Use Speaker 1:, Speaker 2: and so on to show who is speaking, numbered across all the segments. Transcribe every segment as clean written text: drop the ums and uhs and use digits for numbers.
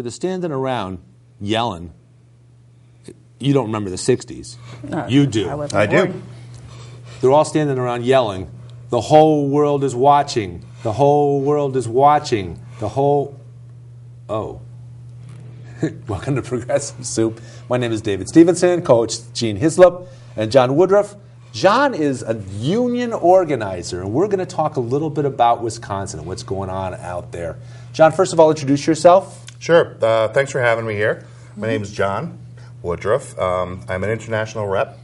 Speaker 1: they're standing around yelling. You don't remember the 60s. You do.
Speaker 2: I do.
Speaker 1: They're all standing around yelling, "The whole world is watching. The whole world is watching. The whole..." Oh. Welcome to Progressive Soup. My name is David Stevenson, Coach Gene Hislop, and John Woodruff. John is a union organizer, and we're going to talk a little bit about Wisconsin and what's going on out there. John, first of all, introduce yourself.
Speaker 2: Sure. Thanks for having me here. My name is John Woodruff. I'm an international rep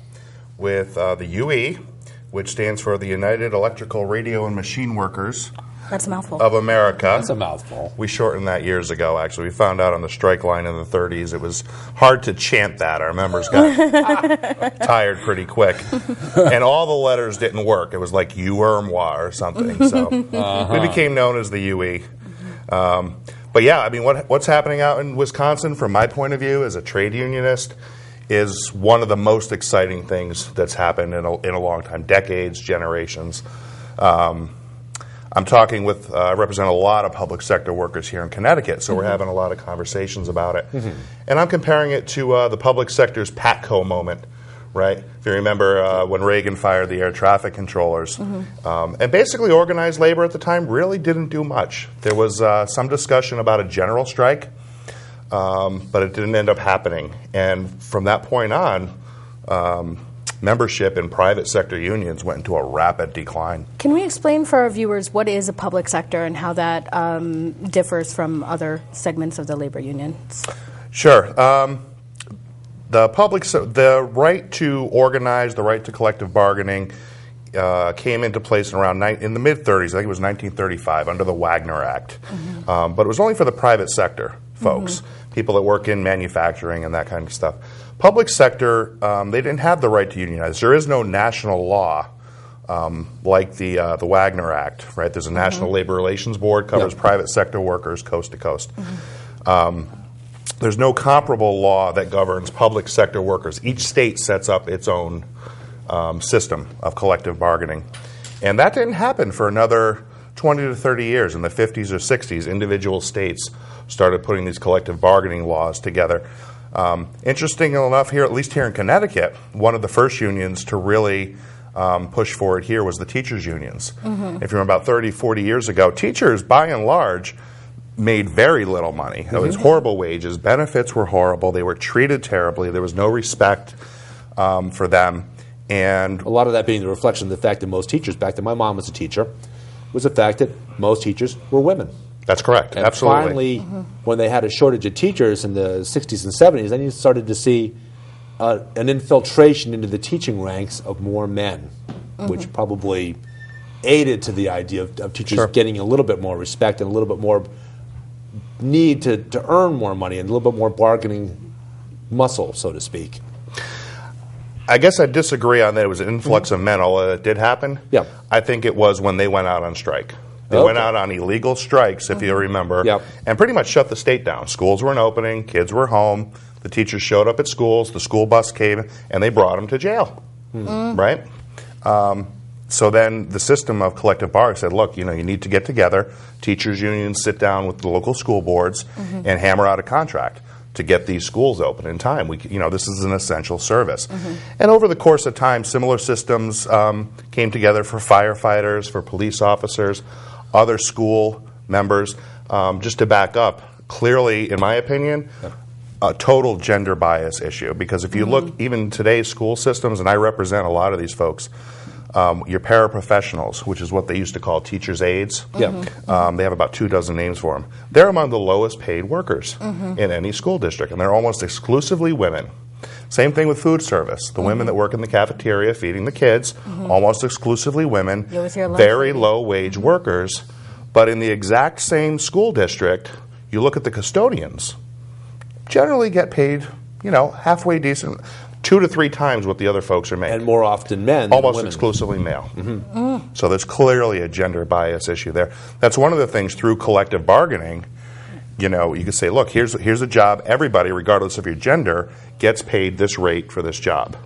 Speaker 2: with the UE, which stands for the United Electrical Radio and Machine Workers.
Speaker 3: That's a mouthful.
Speaker 2: Of America.
Speaker 1: That's a mouthful.
Speaker 2: We shortened that years ago, actually. We found out on the strike line in the 30s it was hard to chant that. Our members got tired pretty quick. And all the letters didn't work. It was like UERMWA or something. So we became known as the UE. But yeah, I mean, what's happening out in Wisconsin, from my point of view as a trade unionist, is one of the most exciting things that's happened in a long time, decades, generations. I'm talking with, I represent a lot of public sector workers here in Connecticut, so we're having a lot of conversations about it. And I'm comparing it to the public sector's PATCO moment, right? If you remember when Reagan fired the air traffic controllers. And basically organized labor at the time really didn't do much. There was some discussion about a general strike, but it didn't end up happening. And from that point on, membership in private sector unions went into a rapid decline.
Speaker 3: Can we explain for our viewers what is a public sector and how that differs from other segments of the labor unions?
Speaker 2: Sure. The right to organize, the right to collective bargaining came into place in the mid-30s. I think it was 1935 under the Wagner Act. But it was only for the private sector folks, people that work in manufacturing and that kind of stuff. Public sector, they didn't have the right to unionize. There is no national law like the Wagner Act, right? There's a National Labor Relations Board, covers private sector workers coast to coast. There's no comparable law that governs public sector workers. Each state sets up its own system of collective bargaining. And that didn't happen for another 20 to 30 years. In the 50s or 60s, individual states started putting these collective bargaining laws together. Interesting enough, at least here in Connecticut, one of the first unions to really push forward here was the teachers' unions. If you remember about 30, 40 years ago, teachers, by and large, made very little money. It was horrible wages. Benefits were horrible. They were treated terribly. There was no respect for them. And
Speaker 1: a lot of that being the reflection of the fact that most teachers, back then my mom was a teacher, was the fact that most teachers were women.
Speaker 2: That's correct.
Speaker 1: And
Speaker 2: absolutely.
Speaker 1: Finally, when they had a shortage of teachers in the 60s and 70s, then you started to see an infiltration into the teaching ranks of more men, which probably aided to the idea of teachers getting a little bit more respect and a little bit more need to earn more money and a little bit more bargaining muscle, so to speak.
Speaker 2: I guess I disagree on that it was an influx of men, although it did happen.
Speaker 1: Yeah.
Speaker 2: I think it was when they went out on strike. They went out on illegal strikes, if you remember, and pretty much shut the state down. Schools weren't opening, kids were home, the teachers showed up at schools, the school bus came, and they brought them to jail, right? So then the system of collective bargaining said, look, you need to get together, teachers' unions sit down with the local school boards and hammer out a contract to get these schools open in time. This is an essential service. And over the course of time, similar systems came together for firefighters, for police officers, other school members. Just to back up, clearly, in my opinion, a total gender bias issue. Because if you look, even today's school systems, and I represent a lot of these folks, your paraprofessionals, which is what they used to call teachers' aides, they have about 24 names for them. They're among the lowest paid workers in any school district, and they're almost exclusively women. Same thing with food service. The women that work in the cafeteria feeding the kids, almost exclusively women, very low-wage workers. But in the exact same school district, you look at the custodians, generally get paid, halfway decent, 2 to 3 times what the other folks are making.
Speaker 1: And more often men
Speaker 2: almost
Speaker 1: than women.
Speaker 2: Exclusively male. So there's clearly a gender bias issue there. That's one of the things through collective bargaining. You could say, look, here's a job. Everybody, regardless of your gender, gets paid this rate for this job,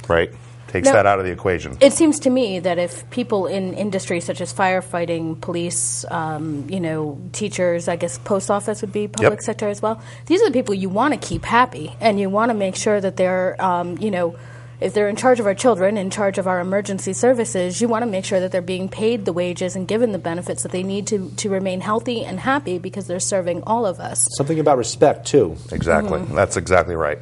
Speaker 2: right? takes that out of the equation.
Speaker 3: It seems to me that if people in industries such as firefighting, police, teachers, I guess post office would be public sector as well, these are the people you want to keep happy, and you want to make sure that they're, if they're in charge of our children, in charge of our emergency services, you want to make sure that they're being paid the wages and given the benefits that they need to remain healthy and happy because they're serving all of us.
Speaker 4: Something about respect, too.
Speaker 2: Exactly. That's exactly right.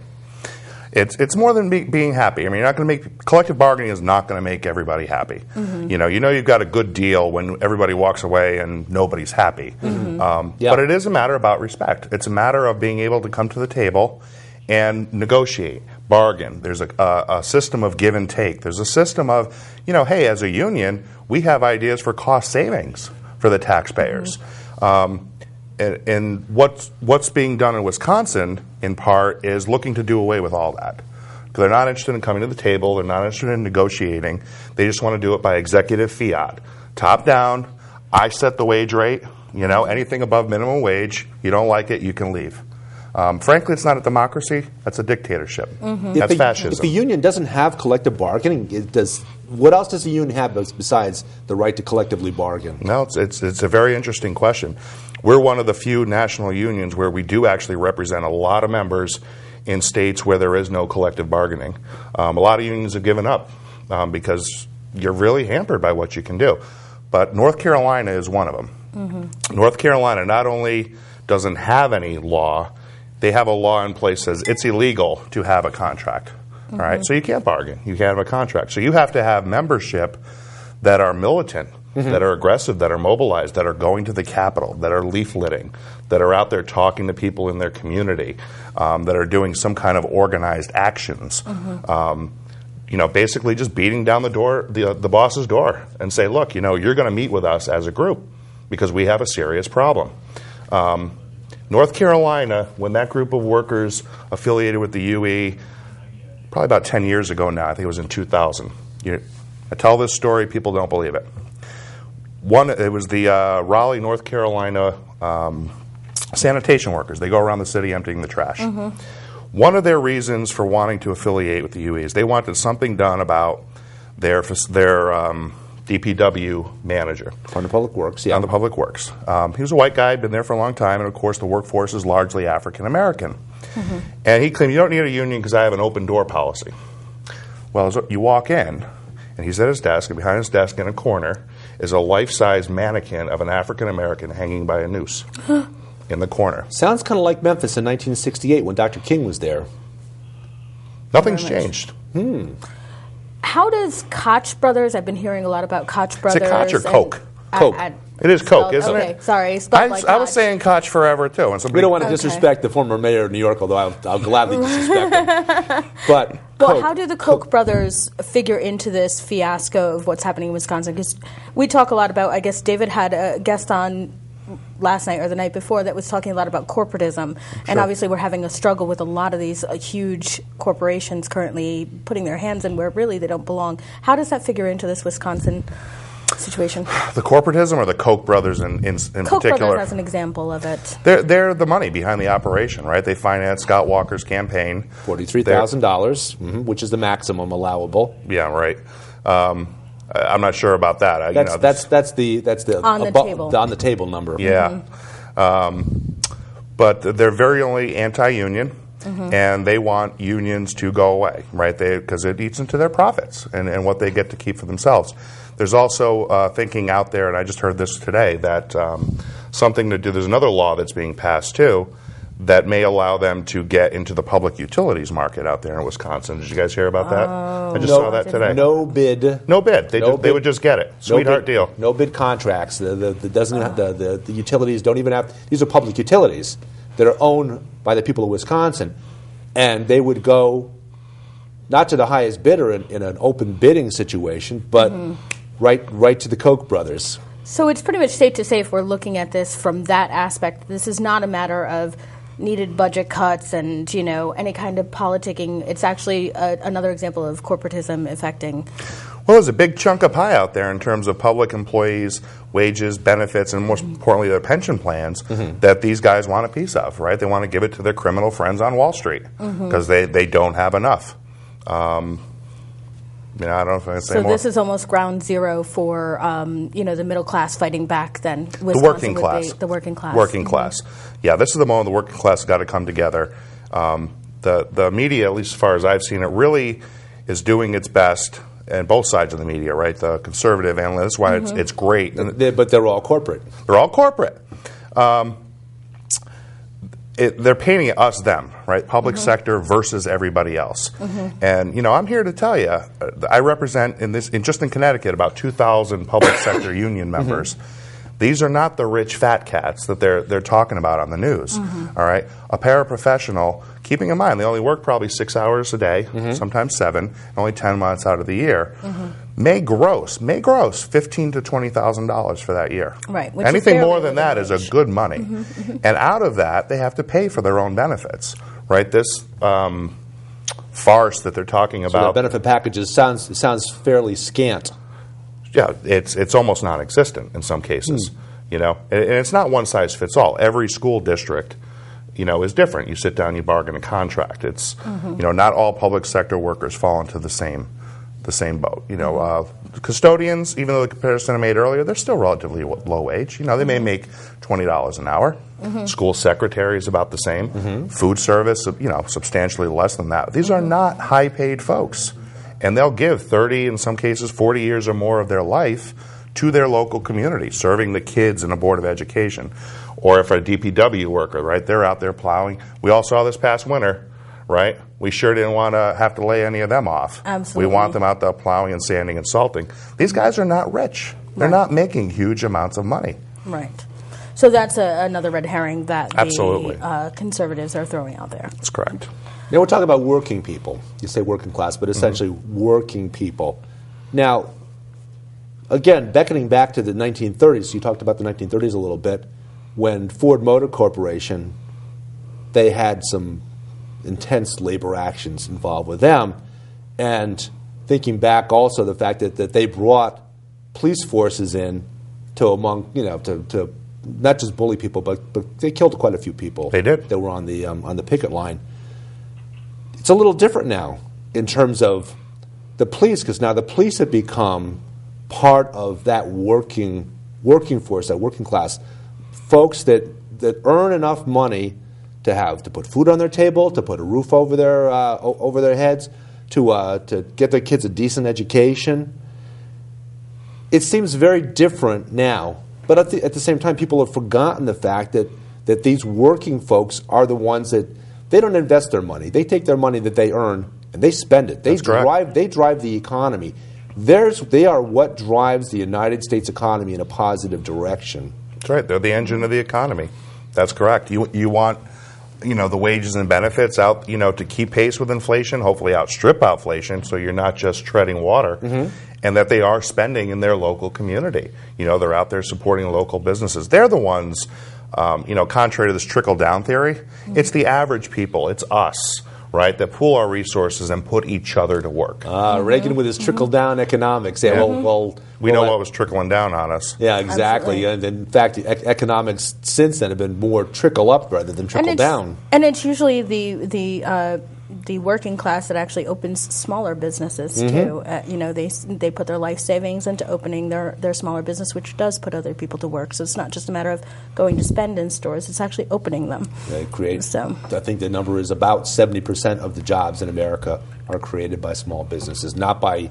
Speaker 2: It's more than being happy. I mean, you're not going to make collective bargaining is not going to make everybody happy. You know you've got a good deal when everybody walks away and nobody's happy. But it is a matter about respect. It's a matter of being able to come to the table and negotiate, bargain. There's a system of give and take. There's a system of, hey, as a union, we have ideas for cost savings for the taxpayers. And what's being done in Wisconsin, in part, is looking to do away with all that. Because they're not interested in coming to the table. They're not interested in negotiating. They just want to do it by executive fiat. Top down, I set the wage rate. Anything above minimum wage, you don't like it, you can leave. Frankly, it's not a democracy. That's a dictatorship. That's fascism.
Speaker 4: If the union doesn't have collective bargaining, what else does the union have besides the right to collectively bargain?
Speaker 2: No, it's a very interesting question. We're one of the few national unions where we do actually represent a lot of members in states where there is no collective bargaining. A lot of unions have given up because you're really hampered by what you can do. But North Carolina is one of them. North Carolina not only doesn't have any law, they have a law in place that says it's illegal to have a contract. All right, so you can't bargain. You can't have a contract. So you have to have membership that are militant, that are aggressive, that are mobilized, that are going to the Capitol, that are leafleting, that are out there talking to people in their community, that are doing some kind of organized actions. Basically just beating down the door, the boss's door, and say, look, you're going to meet with us as a group because we have a serious problem. North Carolina, when that group of workers affiliated with the UE, probably about 10 years ago now, I think it was in 2000. I tell this story, people don't believe it. It was the Raleigh, North Carolina sanitation workers. They go around the city emptying the trash. One of their reasons for wanting to affiliate with the UE is they wanted something done about their DPW manager.
Speaker 4: On the Public Works, yeah.
Speaker 2: On the Public Works. He was a white guy, been there for a long time, and of course the workforce is largely African American. And he claimed, you don't need a union because I have an open door policy. Well, you walk in, and he's at his desk, and behind his desk in a corner is a life-size mannequin of an African American hanging by a noose in the corner.
Speaker 4: Sounds kind of like Memphis in 1968 when Dr. King was there.
Speaker 2: Nothing's changed.
Speaker 3: How does Koch brothers? I've been hearing a lot about Koch brothers.
Speaker 2: Is it Koch or Coke?
Speaker 4: Coke.
Speaker 2: It is Coke, isn't it?
Speaker 3: Okay, sorry. Like
Speaker 2: I was saying Koch forever, too.
Speaker 4: We don't want to disrespect the former mayor of New York, although I'll gladly disrespect him. But
Speaker 3: how do the Koch brothers figure into this fiasco of what's happening in Wisconsin? Because we talk a lot about, I guess David had a guest on last night or the night before that was talking a lot about corporatism. And obviously we're having a struggle with a lot of these huge corporations currently putting their hands in where really they don't belong. How does that figure into this Wisconsin situation?
Speaker 2: The corporatism or the Koch brothers in
Speaker 3: Koch
Speaker 2: particular?
Speaker 3: brothers as an example of it.
Speaker 2: They're the money behind the operation, right? They financed Scott Walker's campaign.
Speaker 4: $43,000, which is the maximum allowable.
Speaker 2: Yeah, right. I'm not sure about that.
Speaker 4: That's the on the table number.
Speaker 2: Yeah, but they're very only anti-union, and they want unions to go away, right? Because it eats into their profits and what they get to keep for themselves. There's also thinking out there, and I just heard this today, that something to do. There's another law that's being passed too that may allow them to get into the public utilities market out there in Wisconsin. Did you guys hear about that? I just saw that today.
Speaker 4: No bid.
Speaker 2: No bid. They would just get it. Sweetheart deal.
Speaker 4: No bid contracts. The utilities don't even have. These are public utilities that are owned by the people of Wisconsin, and they would go not to the highest bidder in an open bidding situation, but right to the Koch brothers.
Speaker 3: So it's pretty much safe to say, if we're looking at this from that aspect, this is not a matter of needed budget cuts and any kind of politicking. It's actually another example of corporatism affecting.
Speaker 2: Well, there's a big chunk of pie out there in terms of public employees, wages, benefits, and most importantly, their pension plans that these guys want a piece of, right? They want to give it to their criminal friends on Wall Street because they don't have enough. I don't know if I can say
Speaker 3: so
Speaker 2: more.
Speaker 3: This is almost ground zero for the middle class fighting back. Then
Speaker 2: The working class.
Speaker 3: The working class.
Speaker 2: Working class. Yeah, this is the moment the working class has got to come together. The media, at least as far as I've seen it, really is doing its best. And both sides of the media, right? The conservative analysts, why it's great.
Speaker 4: But they're all corporate.
Speaker 2: They're all corporate. They're painting us, them, right? Public sector versus everybody else. And I'm here to tell you, I represent just in Connecticut about 2,000 public sector union members. These are not the rich fat cats that they're talking about on the news. All right, a paraprofessional, keeping in mind they only work probably 6 hours a day, sometimes 7, only 10 months out of the year, may gross $15,000 to $20,000 for that year.
Speaker 3: Right.
Speaker 2: Anything more than that is a good money, and out of that they have to pay for their own benefits. Right. This farce that they're talking about.
Speaker 4: So the benefit packages sounds fairly scant.
Speaker 2: Yeah, it's almost non-existent in some cases, and it's not one size fits all. Every school district, is different. You sit down, you bargain a contract. It's, not all public sector workers fall into the same boat. Custodians, even though the comparison I made earlier, they're still relatively low wage. They may make $20 an hour. School secretary is about the same. Food service, substantially less than that. These are not high-paid folks. And they'll give 30, in some cases 40 years or more of their life to their local community, serving the kids in a board of education. Or if a DPW worker, right, they're out there plowing. We all saw this past winter, right? We sure didn't want to have to lay any of them off.
Speaker 3: Absolutely.
Speaker 2: We want them out there plowing and sanding and salting. These guys are not rich. They're not making huge amounts of money.
Speaker 3: Right. So that's another red herring that
Speaker 2: Absolutely.
Speaker 3: the conservatives are throwing out there.
Speaker 2: That's correct.
Speaker 4: Now we're talking about working people. You say working class, but essentially working people. Now, again, beckoning back to the 1930s, you talked about the 1930s a little bit, when Ford Motor Corporation, they had some intense labor actions involved with them, and thinking back also the fact that they brought police forces in to not just bully people, but they killed quite a few people.
Speaker 2: They did.
Speaker 4: That were on the picket line. It's a little different now in terms of the police, because now the police have become part of that working force, that working class, folks that earn enough money to put food on their table, to put a roof over their heads, to get their kids a decent education. It seems very different now, but at the same time, people have forgotten the fact that these working folks are the ones that they don't invest their money. They take their money that they earn and they spend it. They drive the economy. They are what drives the United States economy in a positive direction.
Speaker 2: That's right. They're the engine of the economy. That's correct. You want the wages and benefits out to keep pace with inflation, hopefully outstrip inflation, so you're not just treading water, and that they are spending in their local community. They're out there supporting local businesses. They're the ones. Contrary to this trickle-down theory, it's the average people, it's us, right, that pool our resources and put each other to work.
Speaker 4: Reagan with his trickle-down economics. Yeah,
Speaker 2: we know what was trickling down on us.
Speaker 4: Yeah, exactly. And in fact, economics since then have been more trickle-up rather than trickle-down.
Speaker 3: And it's usually the working class that actually opens smaller businesses too. They put their life savings into opening their smaller business, which does put other people to work. So it's not just a matter of going to spend in stores; it's actually opening them.
Speaker 4: They create. So I think the number is about 70% of the jobs in America are created by small businesses, not by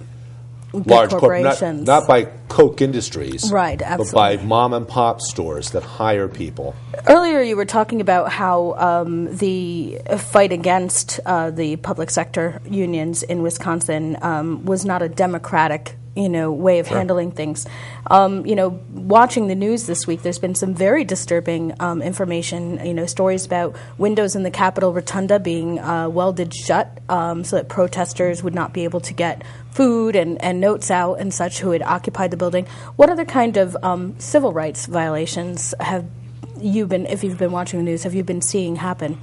Speaker 4: large corporations, not by Coke Industries,
Speaker 3: right? Absolutely.
Speaker 4: But by mom and pop stores that hire people.
Speaker 3: Earlier, you were talking about how the fight against the public sector unions in Wisconsin was not a democratic, way of handling things. Watching the news this week, there's been some very disturbing information. Stories about windows in the Capitol Rotunda being welded shut so that protesters would not be able to get food and notes out and such who had occupied the building. What other kind of civil rights violations have you been, if you've been watching the news, have you been seeing happen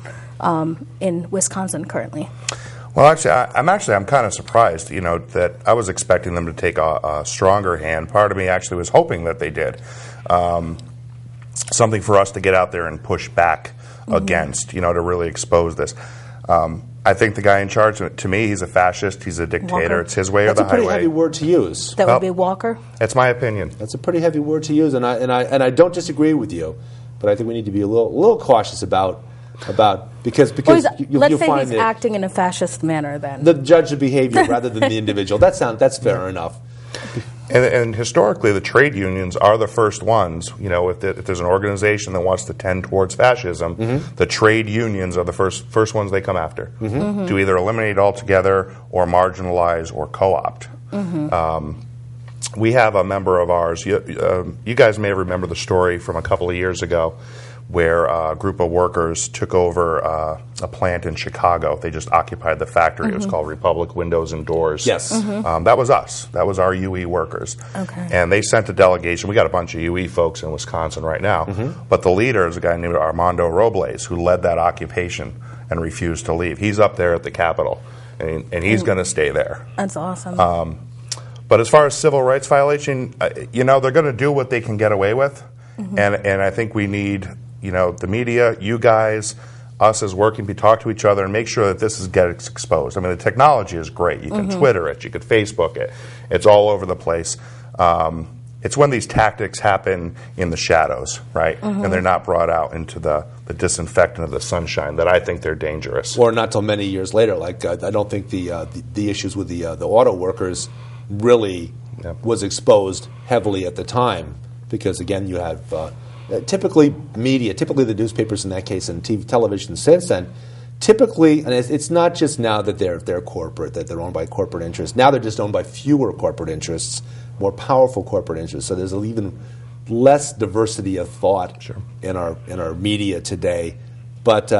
Speaker 3: in Wisconsin currently?
Speaker 2: Well, actually, I'm kind of surprised, that I was expecting them to take a stronger hand. Part of me actually was hoping that they did. Something for us to get out there and push back against, to really expose this. I think the guy in charge, to me, he's a fascist. He's a dictator.
Speaker 3: Walker.
Speaker 2: It's his way
Speaker 4: That's
Speaker 2: or the
Speaker 4: a pretty
Speaker 2: highway.
Speaker 4: heavy word to use.
Speaker 3: That would be Walker.
Speaker 2: That's my opinion.
Speaker 4: That's a pretty heavy word to use, and I don't disagree with you, but I think we need to be a little cautious about because
Speaker 3: Well,
Speaker 4: you'll
Speaker 3: let's say
Speaker 4: find
Speaker 3: he's
Speaker 4: that
Speaker 3: acting in a fascist manner. Then
Speaker 4: the judge of behavior rather than the individual. That's fair enough.
Speaker 2: And historically, the trade unions are the first ones. You know, if there's an organization that wants to tend towards fascism, the trade unions are the first ones they come after to either eliminate altogether or marginalize or co-opt. We have a member of ours. You guys may remember the story from a couple of years ago, where a group of workers took over a plant in Chicago. They just occupied the factory. It was called Republic Windows and Doors.
Speaker 4: Yes.
Speaker 2: That was us. That was our UE workers.
Speaker 3: Okay.
Speaker 2: And they sent a delegation. We got a bunch of UE folks in Wisconsin right now. But the leader is a guy named Armando Robles, who led that occupation and refused to leave. He's up there at the Capitol, and he's going to stay there.
Speaker 3: that's awesome.
Speaker 2: But as far as civil rights violation, they're going to do what they can get away with. And I think we need, the media, you guys, us as working people, talk to each other and make sure that this gets exposed. I mean, the technology is great. You can Twitter it. You could Facebook it. It's all over the place. It's when these tactics happen in the shadows, right? And they're not brought out into the disinfectant of the sunshine that I think they're dangerous.
Speaker 4: Or not till many years later. Like I don't think the issues with the auto workers really was exposed heavily at the time, because again, you have typically media, typically the newspapers in that case, and television since then, typically, and it's not just now that they're corporate, that they're owned by corporate interests. Now they're just owned by fewer corporate interests, more powerful corporate interests. So there's even less diversity of thought in our media today. But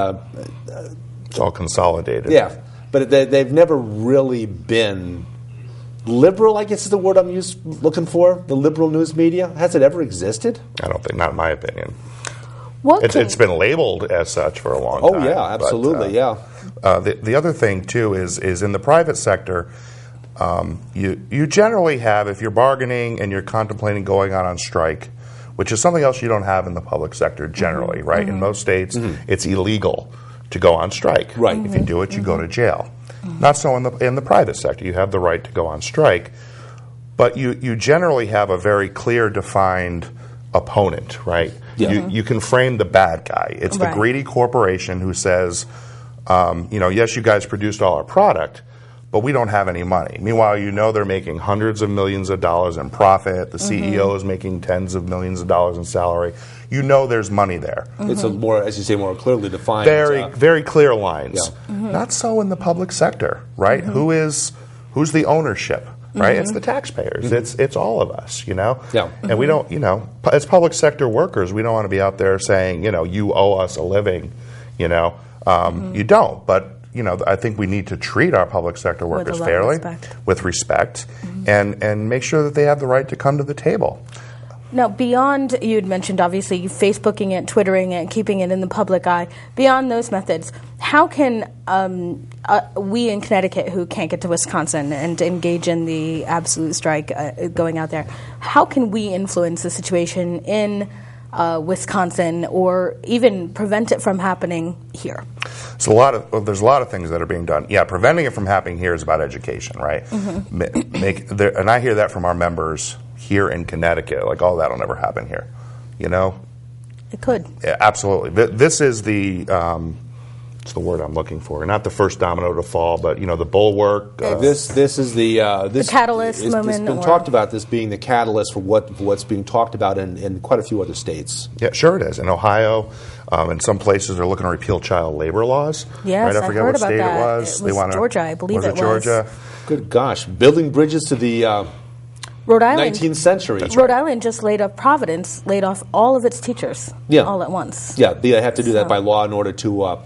Speaker 2: it's all consolidated.
Speaker 4: Yeah, but they've never really been liberal, I guess is the word I'm looking for. The liberal news media, has it ever existed?
Speaker 2: I don't think, not in my opinion.
Speaker 3: It's
Speaker 2: been labeled as such for a long time.
Speaker 4: Oh yeah, absolutely,
Speaker 2: The other thing too is in the private sector, you generally have, if you're bargaining and you're contemplating going out on strike, which is something else you don't have in the public sector generally, right? In most states, it's illegal to go on strike.
Speaker 4: Right.
Speaker 2: If you do it, you go to jail. Not so in the private sector. You have the right to go on strike, but you generally have a very clear, defined opponent, right?
Speaker 4: Yeah.
Speaker 2: You can frame the bad guy. It's the greedy corporation who says, yes, you guys produced all our product, but we don't have any money. Meanwhile, they're making hundreds of millions of dollars in profit. The CEO is making tens of millions of dollars in salary. There's money there.
Speaker 4: It's a more, as you say, more clearly defined.
Speaker 2: Very clear lines.
Speaker 4: Yeah.
Speaker 2: Not so in the public sector, right? Who's the ownership, right? It's the taxpayers. It's all of us,
Speaker 4: Yeah.
Speaker 2: And we don't, as public sector workers, we don't want to be out there saying, you owe us a living, you don't. But I think we need to treat our public sector workers fairly, with respect, and make sure that they have the right to come to the table.
Speaker 3: Now, beyond, you'd mentioned obviously Facebooking it, Twittering it, keeping it in the public eye, beyond those methods, how can we in Connecticut who can't get to Wisconsin and engage in the absolute strike going out there, how can we influence the situation in Wisconsin or even prevent it from happening here?
Speaker 2: So there's a lot of things that are being done. Yeah, preventing it from happening here is about education, right? And I hear that from our members here in Connecticut, like, oh, that'll never happen here,
Speaker 3: It could.
Speaker 2: Yeah, absolutely. This is what's the word I'm looking for? Not the first domino to fall, but the bulwark.
Speaker 4: This is the
Speaker 3: catalyst moment.
Speaker 4: It's been talked about, this being the catalyst for what's being talked about in quite a few other states.
Speaker 2: Yeah, sure it is. In Ohio, in some places they're looking to repeal child labor laws.
Speaker 3: Yes,
Speaker 2: right? I forget
Speaker 3: heard
Speaker 2: what
Speaker 3: about
Speaker 2: state
Speaker 3: that.
Speaker 2: it was.
Speaker 3: It was Georgia, I believe it was.
Speaker 2: Georgia?
Speaker 4: Good gosh, building bridges to the
Speaker 3: Rhode Island,
Speaker 4: 19th century.
Speaker 3: Rhode Island just laid off all of its teachers all at once.
Speaker 4: Yeah, they have to do that by law in order to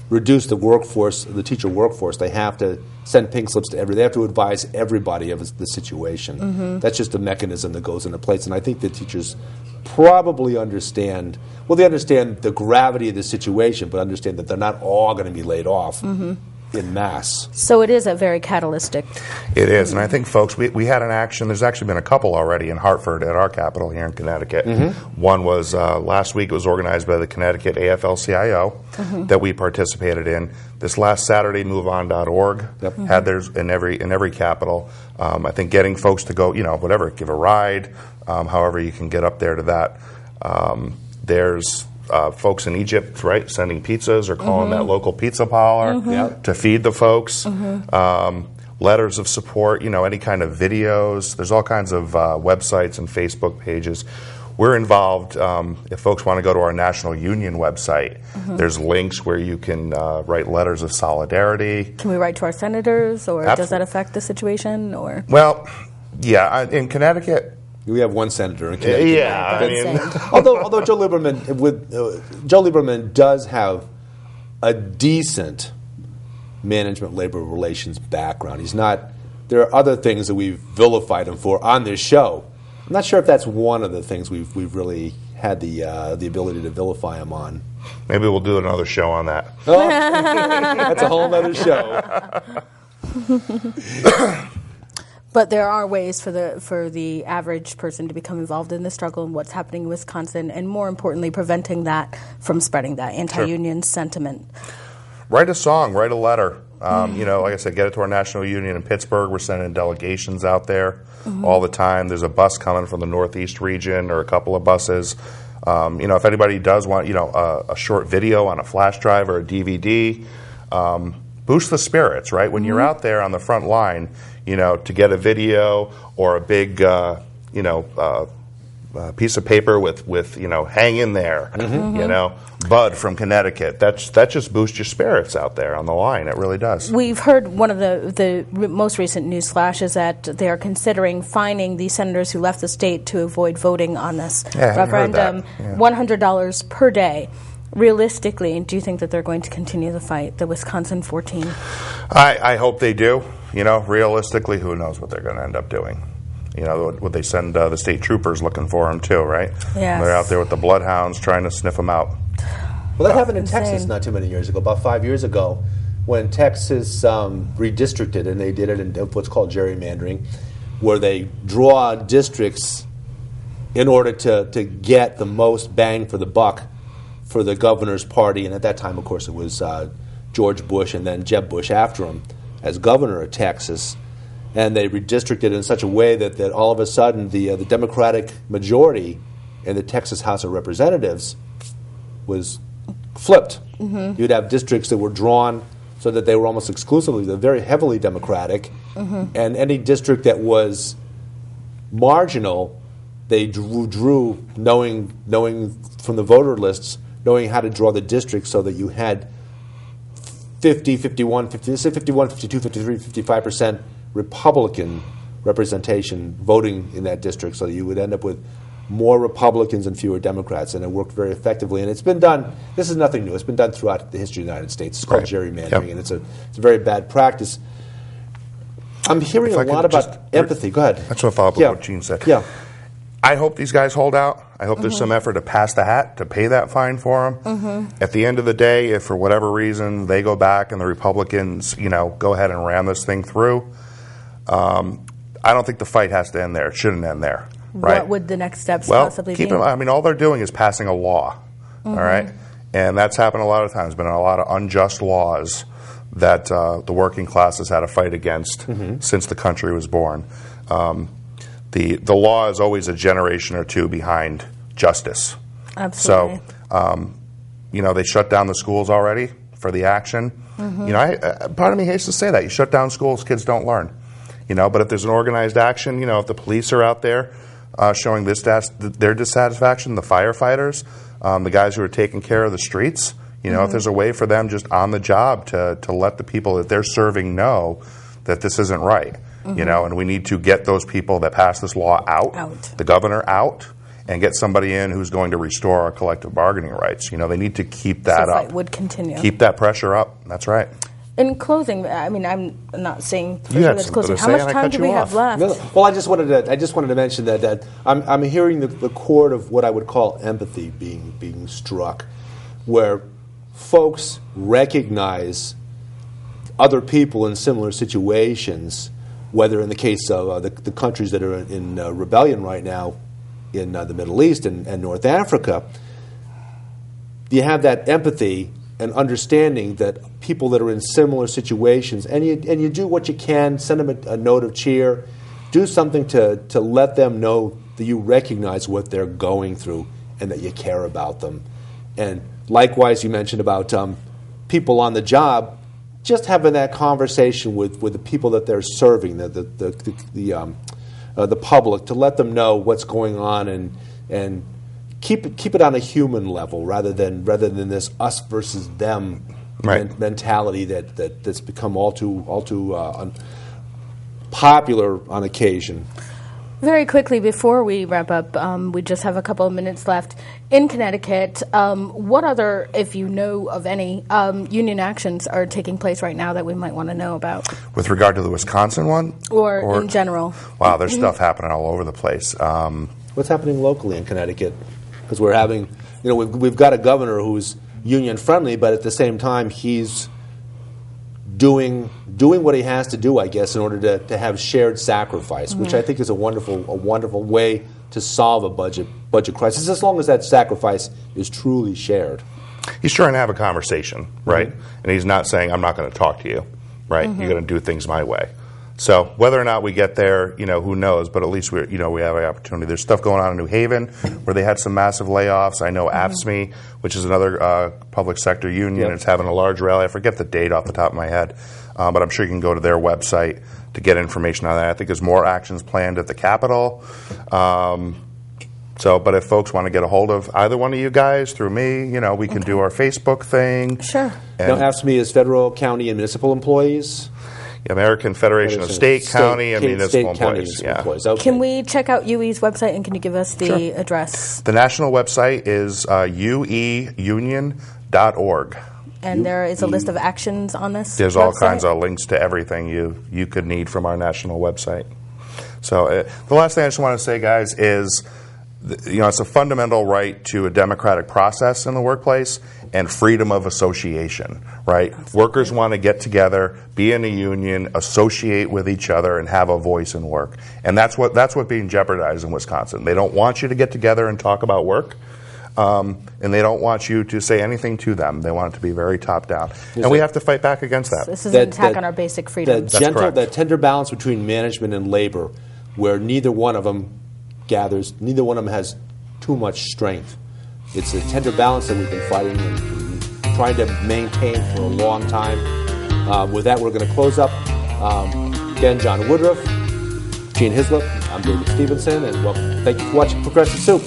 Speaker 4: reduce the workforce, the teacher workforce. They have to send pink slips to they have to advise everybody of the situation. That's just a mechanism that goes into place, and I think the teachers probably understand. Well, they understand the gravity of the situation, but understand that they're not all going to be laid off. in mass.
Speaker 3: So it is a very catalytic.
Speaker 2: It is, and I think, folks, we had an action. There's actually been a couple already in Hartford at our capital here in Connecticut. One was last week. It was organized by the Connecticut AFL-CIO that we participated in. This last Saturday, MoveOn.org had theirs in every capital. I think getting folks to go, whatever, give a ride, however you can get up there to that. There's folks in Egypt, right, sending pizzas or calling that local pizza parlor to feed the folks. Letters of support, any kind of videos. There's all kinds of websites and Facebook pages. We're involved. If folks want to go to our National Union website, there's links where you can write letters of solidarity.
Speaker 3: Can we write to our senators, or
Speaker 2: Absolutely.
Speaker 3: does that affect the situation? Or
Speaker 2: Well, yeah, in Connecticut.
Speaker 4: We have one senator in Connecticut.
Speaker 2: Yeah, I mean,
Speaker 4: although Joe Lieberman does have a decent management labor relations background. He's not. There are other things that we've vilified him for on this show. I'm not sure if that's one of the things we've really had the ability to vilify him on.
Speaker 2: maybe we'll do another show on that.
Speaker 4: Oh, that's a whole other show.
Speaker 3: But there are ways for the average person to become involved in the struggle and what's happening in Wisconsin, and more importantly, preventing that from spreading that anti-union sentiment.
Speaker 2: Write a song, write a letter. Like I said, get it to our National Union in Pittsburgh. We're sending delegations out there all the time. There's a bus coming from the Northeast region, or a couple of buses. If anybody does want, a short video on a flash drive or a DVD, boost the spirits, right? When you're out there on the front line, to get a video or a big, piece of paper with hang in there, Bud from Connecticut. That just boosts your spirits out there on the line. It really does.
Speaker 3: We've heard one of the most recent news flashes that they are considering fining the senators who left the state to avoid voting on this referendum, $100 per day. Realistically, do you think that they're going to continue the fight, the Wisconsin 14?
Speaker 2: I hope they do. Realistically, who knows what they're going to end up doing? Would they send the state troopers looking for them too, right?
Speaker 3: Yes.
Speaker 2: They're out there with the bloodhounds trying to sniff them out.
Speaker 4: Well, that happened in
Speaker 3: Insane.
Speaker 4: Texas not too many years ago, about 5 years ago, when Texas redistricted, and they did it in what's called gerrymandering, where they draw districts in order to get the most bang for the buck for the governor's party. And at that time, of course, it was George Bush and then Jeb Bush after him as governor of Texas. And they redistricted in such a way that all of a sudden the Democratic majority in the Texas House of Representatives was flipped. You'd have districts that were drawn so that they were almost exclusively, they're very heavily Democratic, and any district that was marginal, they drew knowing from the voter lists, knowing how to draw the district so that you had 50, 51, 52, 53, 55% Republican representation voting in that district, so that you would end up with more Republicans and fewer Democrats, and it worked very effectively. And it's been done. This is nothing new. It's been done throughout the history of the United States. It's called gerrymandering, and it's a very bad practice. I'm hearing a lot about empathy. Go ahead.
Speaker 2: I just want to follow up with what Gene said.
Speaker 4: Yeah.
Speaker 2: I hope these guys hold out. I hope there's some effort to pass the hat, to pay that fine for them. At the end of the day, if for whatever reason they go back and the Republicans, go ahead and ram this thing through, I don't think the fight has to end there. It shouldn't end there. Right?
Speaker 3: What would the next steps possibly be?
Speaker 2: All they're doing is passing a law, all right? And that's happened a lot of times. Been a lot of unjust laws that the working class has had to fight against since the country was born. The law is always a generation or two behind justice.
Speaker 3: Absolutely.
Speaker 2: So, they shut down the schools already for the action. Part of me hates to say that. You shut down schools, kids don't learn. But if there's an organized action, if the police are out there showing their dissatisfaction, the firefighters, the guys who are taking care of the streets, if there's a way for them just on the job to let the people that they're serving know that this isn't right, and we need to get those people that pass this law out, the governor out, and get somebody in who's going to restore our collective bargaining rights. They need to keep that up.
Speaker 3: Fight would continue.
Speaker 2: Keep that pressure up. That's right.
Speaker 3: In closing, I'm not saying
Speaker 2: You had
Speaker 3: that's
Speaker 2: something
Speaker 3: closing.
Speaker 2: to
Speaker 3: How
Speaker 2: say,
Speaker 3: much
Speaker 2: and I
Speaker 3: time
Speaker 2: cut
Speaker 3: do
Speaker 2: you
Speaker 3: we
Speaker 2: off.
Speaker 3: have left?
Speaker 4: No. Well, I just wanted to mention that I'm hearing the chord of what I would call empathy being struck, where folks recognize other people in similar situations, whether in the case of the countries that are in rebellion right now in the Middle East and North Africa, you have that empathy and understanding that people that are in similar situations, and you do what you can, send them a note of cheer, do something to let them know that you recognize what they're going through and that you care about them. And likewise, you mentioned about people on the job, just having that conversation with the people that they're serving, the public, to let them know what's going on and keep it on a human level rather than this us versus them mentality that's become all too popular on occasion.
Speaker 3: Very quickly, before we wrap up, we just have a couple of minutes left. In Connecticut, what other, if you know of any, union actions are taking place right now that we might want to know about?
Speaker 2: With regard to the Wisconsin one?
Speaker 3: Or in general?
Speaker 2: Wow, there's stuff happening all over the place.
Speaker 4: What's happening locally in Connecticut? Because we're having, we've got a governor who's union friendly, but at the same time, he's doing what he has to do, I guess, in order to have shared sacrifice, which I think is a wonderful way to solve a budget crisis, as long as that sacrifice is truly shared.
Speaker 2: He's trying to have a conversation, right? And he's not saying, I'm not going to talk to you, right? You're going to do things my way. So whether or not we get there, who knows? But at least we have an opportunity. There's stuff going on in New Haven where they had some massive layoffs. I know AFSCME, which is another public sector union, is having a large rally. I forget the date off the top of my head, but I'm sure you can go to their website to get information on that. I think there's more actions planned at the Capitol. But if folks want to get a hold of either one of you guys through me, we can do our Facebook thing.
Speaker 3: Sure.
Speaker 4: Now, AFSCME is federal, county, and municipal employees.
Speaker 2: American Federation of State, County, and Municipal Employees.
Speaker 4: Okay.
Speaker 3: Can we check out UE's website, and can you give us the address?
Speaker 2: The national website is ueunion.org.
Speaker 3: And there is a list of actions on this
Speaker 2: There's
Speaker 3: website?
Speaker 2: all kinds of links to everything you could need from our national website. So the last thing I just want to say, guys, is it's a fundamental right to a democratic process in the workplace and freedom of association, right? Workers want to get together, be in a union, associate with each other, and have a voice in work. And that's what being jeopardized in Wisconsin. They don't want you to get together and talk about work, and they don't want you to say anything to them. They want it to be very top down. And we have to fight back against that.
Speaker 3: This is an attack on our basic freedoms.
Speaker 4: That tender balance between management and labor, where neither one of them has too much strength. It's a tender balance that we've been fighting and trying to maintain for a long time. With that, we're going to close up. Again, John Woodruff, Gene Hislop, I'm David Stevenson, and thank you for watching Progressive Soup.